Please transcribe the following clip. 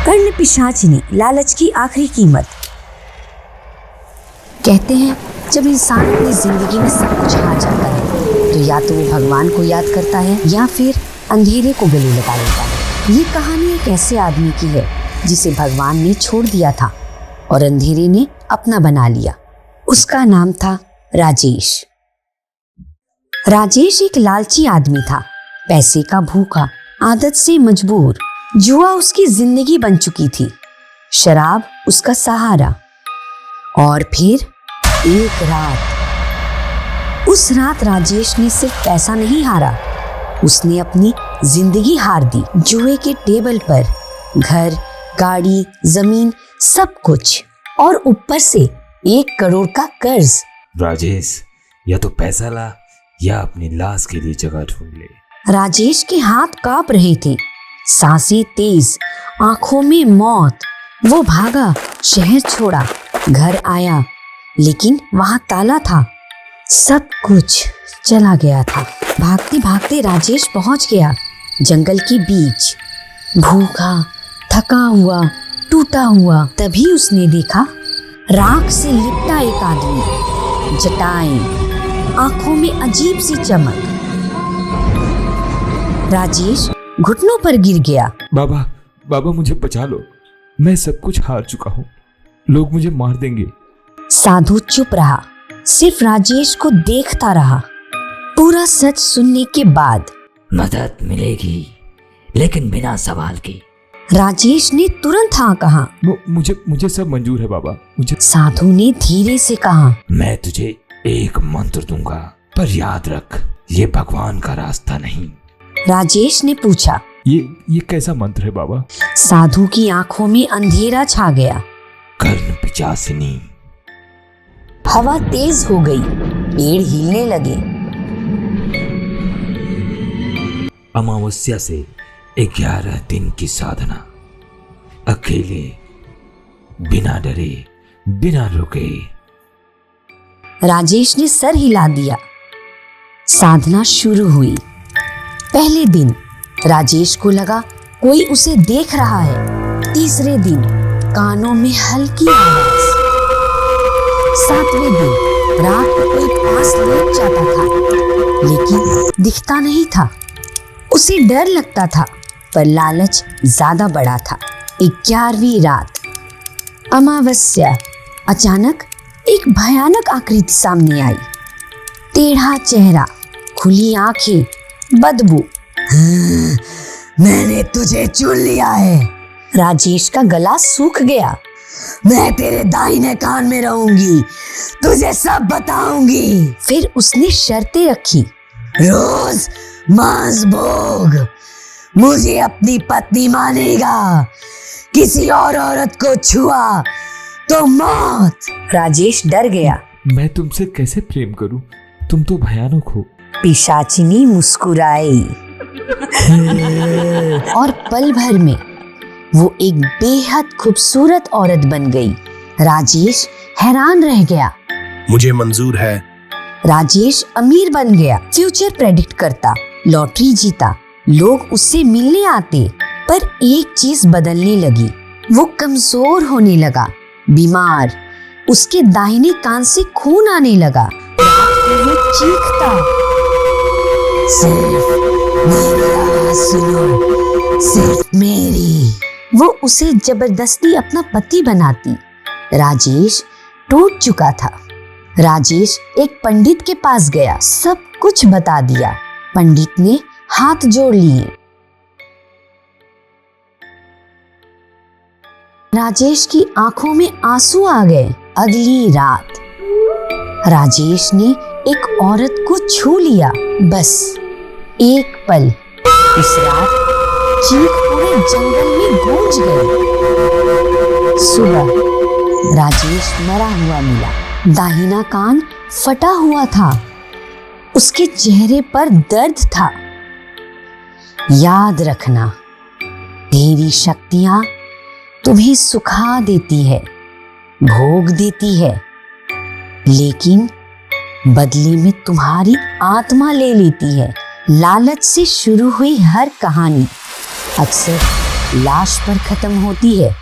कर्ण पिशाचिनी, लालच की आखिरी कीमत। कहते हैं जब इंसान अपनी जिंदगी में सब कुछ हार जाता है तो या तो वो भगवान को याद करता है या फिर अंधेरे को गले लगा लेता है। ये कहानी एक ऐसे आदमी की है जिसे भगवान ने छोड़ दिया था और अंधेरे ने अपना बना लिया। उसका नाम था राजेश। राजेश एक लालची आदमी था, पैसे का भूखा, आदत से मजबूर। जुआ उसकी जिंदगी बन चुकी थी, शराब उसका सहारा। और फिर एक रात, उस रात राजेश ने सिर्फ पैसा नहीं हारा, उसने अपनी जिंदगी हार दी। जुए के टेबल पर घर, गाड़ी, जमीन, सब कुछ, और ऊपर से 1 करोड़ का कर्ज। राजेश, या तो पैसा ला या अपनी लाश के लिए जगह ढूंढ ले। राजेश के हाथ कांप रहे थे, सांसें तेज, आंखों में मौत। वो भागा, शहर छोड़ा, घर आया, लेकिन वहां ताला था। सब कुछ चला गया था। भागते भागते राजेश पहुंच गया जंगल के बीच, भूखा, थका हुआ, टूटा हुआ। तभी उसने देखा राख से लिपटा एक आदमी, जटाएं, आंखों में अजीब सी चमक। राजेश घुटनों पर गिर गया। बाबा मुझे बचा लो, मैं सब कुछ हार चुका हूँ, लोग मुझे मार देंगे। साधु चुप रहा, सिर्फ राजेश को देखता रहा। पूरा सच सुनने के बाद मदद मिलेगी, लेकिन बिना सवाल के। राजेश ने तुरंत हाँ कहा। मुझे सब मंजूर है बाबा, मुझे। साधु ने धीरे से कहा, मैं तुझे एक मंत्र दूंगा, पर याद रख, ये भगवान का रास्ता नहीं। राजेश ने पूछा, ये कैसा मंत्र है बाबा? साधु की आंखों में अंधेरा छा गया। कर्ण पिशाचिनी। हवा तेज हो गई, पेड़ हिलने लगे। अमावस्या से 11 दिन की साधना, अकेले, बिना डरे, बिना रुके। राजेश ने सर हिला दिया। साधना शुरू हुई। पहले दिन राजेश को लगा कोई उसे देख रहा है। तीसरे दिन कानों में हल्की आवाज। 7वें दिन रात को कोई पास लेट जाता था, लेकिन दिखता नहीं था। उसे डर लगता था, पर लालच ज्यादा बड़ा था। 11वीं रात, अमावस्या। अचानक एक भयानक आकृति सामने आई। टेढ़ा चेहरा, खुली आंखें, बदबू। मैंने तुझे चुन लिया है। राजेश का गला सूख गया। मैं तेरे दाहिने कान में रहूंगी, तुझे सब बताऊंगी। फिर उसने शर्तें रखी। रोज मांस भोग, मुझे अपनी पत्नी मानेगा, किसी और औरत को छुआ तो मौत। राजेश डर गया। मैं तुमसे कैसे प्रेम करूं? तुम तो भयानक हो। पिशाचिनी मुस्कुराई और पल भर में वो एक बेहद खूबसूरत औरत बन गई। राजेश हैरान रह गया। मुझे मंजूर है। राजेश अमीर बन गया, फ्यूचर प्रेडिक्ट करता, लॉटरी जीता, लोग उससे मिलने आते। पर एक चीज बदलने लगी, वो कमजोर होने लगा, बीमार। उसके दाहिने कान से खून आने लगा। रात को वो चीखता, सिर्फ मेरी आवाज सुनो, सिर्फ मेरी। वो उसे जबरदस्ती अपना पति बनाती। राजेश टूट चुका था। राजेश एक पंडित के पास गया, सब कुछ बता दिया। पंडित ने हाथ जोड़ लिए। राजेश की आंखों में आंसू आ गए। अगली रात राजेश ने एक औरत को छू लिया, बस एक पल। उस रात चीख पूरे जंगल में गूंज गई। सुबह राजेश मरा हुआ मिला, दाहिना कान फटा हुआ था, उसके चेहरे पर दर्द था। याद रखना, तेरी शक्तियां तुम्हें सुखा देती है, भोग देती है, लेकिन बदले में तुम्हारी आत्मा ले लेती है। लालच से शुरू हुई हर कहानी अक्सर लाश पर खत्म होती है।